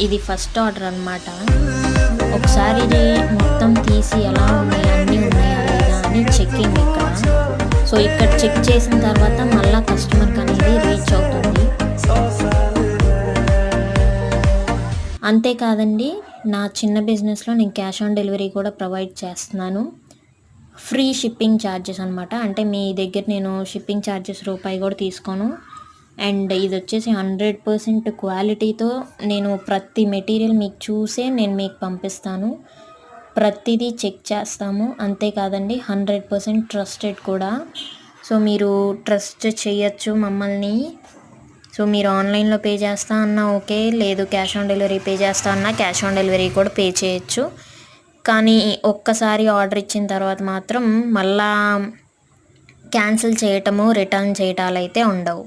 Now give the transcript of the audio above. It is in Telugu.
ఇది ఫస్ట్ ఆర్డర్ అనమాట. ఒకసారి ఇది మొత్తం తీసి ఎలా ఉన్నాయి, అన్నీ ఉన్నాయా లేదా అని చెక్కింగ్ ఇక్కడ. సో ఇక్కడ చెక్ చేసిన తర్వాత మళ్ళీ కస్టమర్కి అనేది రీచ్ అవుతుంది. అంతేకాదండి, నా చిన్న బిజినెస్లో నేను క్యాష్ ఆన్ డెలివరీ కూడా ప్రొవైడ్ చేస్తున్నాను. ఫ్రీ షిప్పింగ్ ఛార్జెస్ అనమాట. అంటే మీ దగ్గర నేను షిప్పింగ్ ఛార్జెస్ రూపాయి కూడా తీసుకోను. అండ్ ఇది వచ్చేసి 100% క్వాలిటీతో నేను ప్రతి మెటీరియల్ మీకు చూసే నేను మీకు పంపిస్తాను. ప్రతిదీ చెక్ చేస్తాము. అంతేకాదండి 100% ట్రస్టెడ్ కూడా. సో మీరు ట్రస్ట్ చేయొచ్చు మమ్మల్ని. సో మీరు ఆన్లైన్లో పే చేస్తా అన్నా ఓకే, లేదు క్యాష్ ఆన్ డెలివరీ పే చేస్తా అన్నా క్యాష్ ఆన్ డెలివరీ కూడా పే చేయొచ్చు. కానీ ఒక్కసారి ఆర్డర్ ఇచ్చిన తర్వాత మాత్రం మళ్ళా క్యాన్సిల్ చేయటము, రిటర్న్ చేయటాలు అయితే ఉండవు.